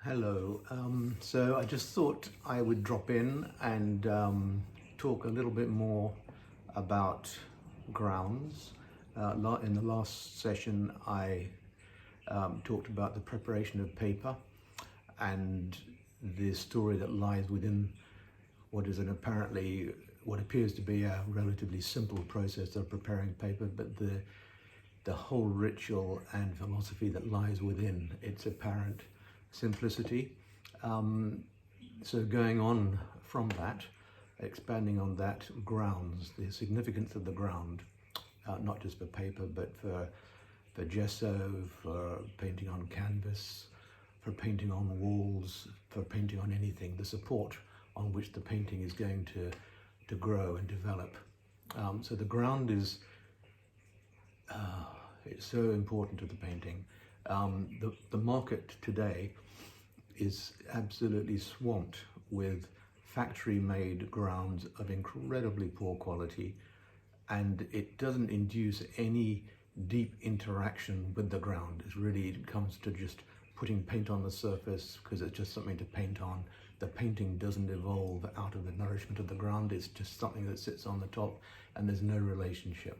Hello. So I just thought I would drop in and talk a little bit more about grounds. In the last session, I talked about the preparation of paper and the story that lies within what is what appears to be a relatively simple process of preparing paper, but the whole ritual and philosophy that lies within its apparent simplicity. So going on from that, expanding on that, grounds, the significance of the ground, not just for paper, but for gesso, for painting on canvas, for painting on walls, for painting on anything, the support on which the painting is going to grow and develop. So the ground is it's so important to the painting. The market today is absolutely swamped with factory-made grounds of incredibly poor quality, and it doesn't induce any deep interaction with the ground. It comes to just putting paint on the surface because it's just something to paint on. The painting doesn't evolve out of the nourishment of the ground. It's just something that sits on the top, and there's no relationship.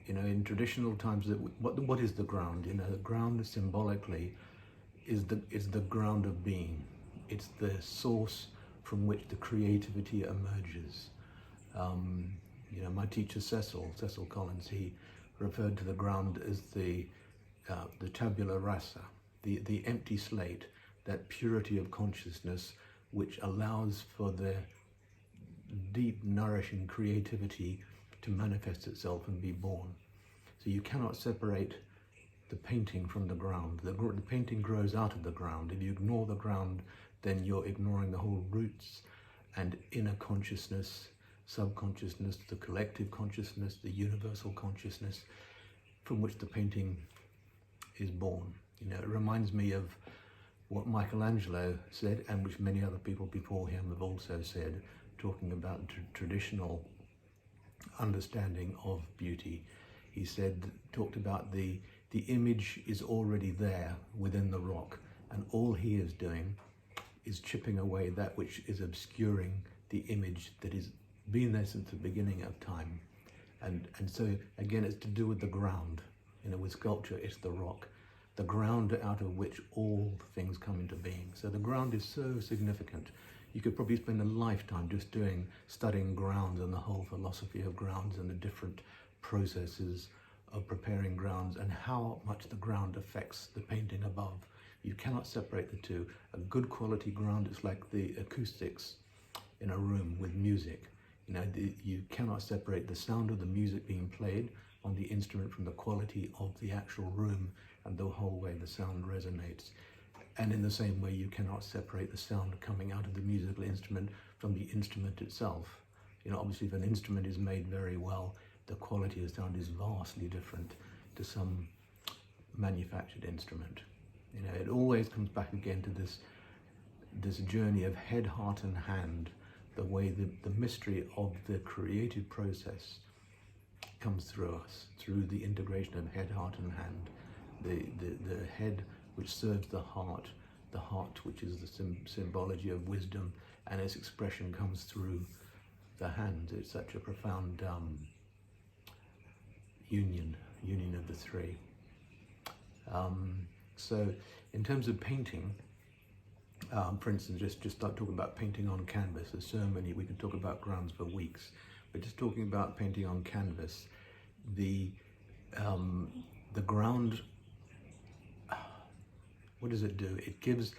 You know, in traditional times, what is the ground? You know, the ground symbolically is the ground of being. It's the source from which the creativity emerges. You know, my teacher Cecil Collins, he referred to the ground as the tabula rasa, the empty slate, that purity of consciousness which allows for the deep, nourishing creativity to manifest itself and be born. So you cannot separate the painting from the ground. The painting grows out of the ground. If you ignore the ground, then you're ignoring the whole roots and inner consciousness, subconsciousness, the collective consciousness, the universal consciousness from which the painting is born. You know, it reminds me of what Michelangelo said, and which many other people before him have also said, talking about traditional understanding of beauty. He talked about the image is already there within the rock, and all he is doing is chipping away that which is obscuring the image that has been there since the beginning of time. And so again, it's to do with the ground. You know, with sculpture, it's the rock, the ground out of which all things come into being. So the ground is so significant. You could probably spend a lifetime just studying grounds and the whole philosophy of grounds and the different processes of preparing grounds and how much the ground affects the painting above. You cannot separate the two. A good quality ground is like the acoustics in a room with music. You know, you cannot separate the sound of the music being played on the instrument from the quality of the actual room and the whole way the sound resonates. And in the same way, you cannot separate the sound coming out of the musical instrument from the instrument itself. You know, obviously if an instrument is made very well, the quality of sound is vastly different to some manufactured instrument. You know, it always comes back again to this journey of head, heart and hand, the way the mystery of the creative process comes through us, through the integration of head, heart and hand. The head which serves the heart which is the symbology of wisdom, and its expression comes through the hand. It's such a profound union of the three. So in terms of painting, for instance, just start talking about painting on canvas. There's so many, we can talk about grounds for weeks, but just talking about painting on canvas, the ground, what does it do? It gives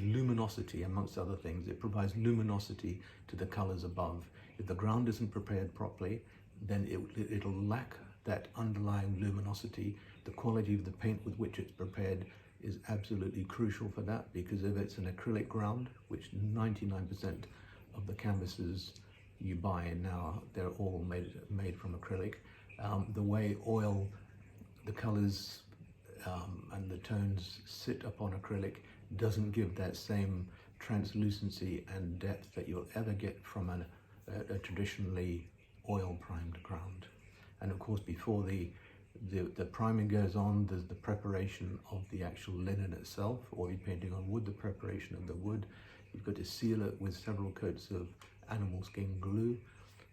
luminosity, amongst other things. It provides luminosity to the colors above. If the ground isn't prepared properly, then it'll lack that underlying luminosity. The quality of the paint with which it's prepared is absolutely crucial for that, because if it's an acrylic ground, which 99% of the canvases you buy now, they're all made from acrylic, the way oil, the colors and the tones sit upon acrylic doesn't give that same translucency and depth that you'll ever get from a traditionally oil primed ground. And of course, before the The priming goes on. There's the preparation of the actual linen itself, or you're painting on wood, the preparation of the wood. You've got to seal it with several coats of animal skin glue,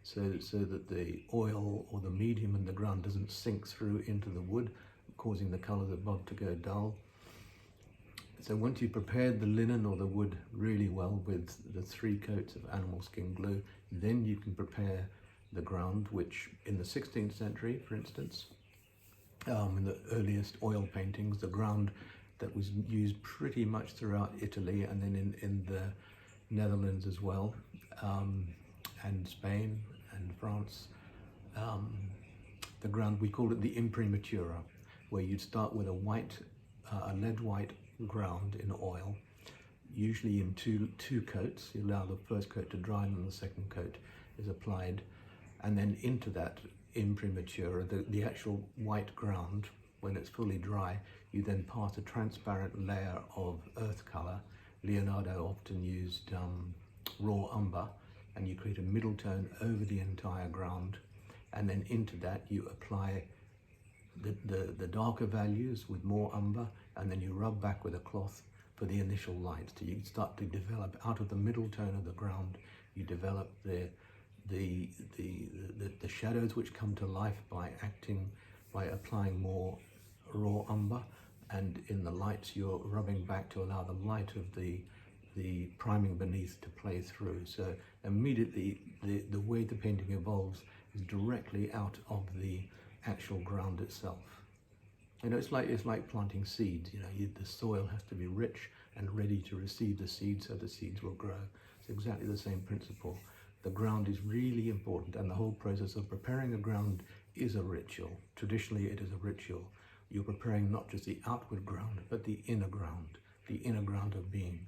so that the oil or the medium in the ground doesn't sink through into the wood, causing the colours above to go dull. So once you've prepared the linen or the wood really well with the 3 coats of animal skin glue, then you can prepare the ground, which in the 16th century, for instance, in the earliest oil paintings, the ground that was used pretty much throughout Italy, and then in the Netherlands as well, and Spain and France, the ground, we call it the imprimatura, where you'd start with a lead white ground in oil, usually in two coats. You allow the first coat to dry and then the second coat is applied, and then into that imprimatura, the actual white ground, when it's fully dry, you then pass a transparent layer of earth color. Leonardo often used raw umber, and you create a middle tone over the entire ground, and then into that you apply the darker values with more umber, and then you rub back with a cloth for the initial light. So you start to develop out of the middle tone of the ground, you develop the shadows, which come to life by applying more raw umber, and in the lights you're rubbing back to allow the light of the priming beneath to play through. So immediately the way the painting evolves is directly out of the actual ground itself. You know, it's like planting seeds. You know, the soil has to be rich and ready to receive the seeds, so the seeds will grow. It's exactly the same principle. The ground is really important, and the whole process of preparing a ground is a ritual. Traditionally, it is a ritual. You're preparing not just the outward ground, but the inner ground of being,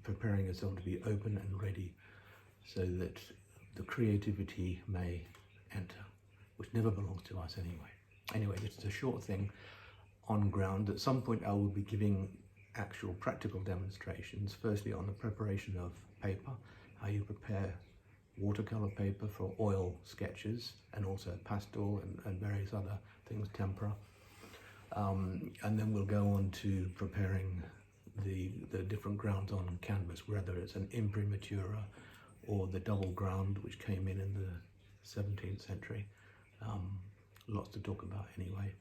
preparing yourself to be open and ready, so that the creativity may enter, which never belongs to us anyway. Anyway, this is a short thing on ground. At some point I will be giving actual practical demonstrations, firstly on the preparation of paper, how you prepare watercolor paper for oil sketches, and also pastel and various other things, tempera. And then we'll go on to preparing the different grounds on canvas, whether it's an imprimatura or the double ground, which came in the 17th century. Lots to talk about anyway.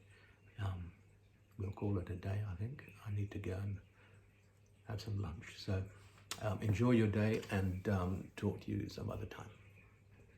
We'll call it a day, I think. I need to go and have some lunch. So enjoy your day, and talk to you some other time.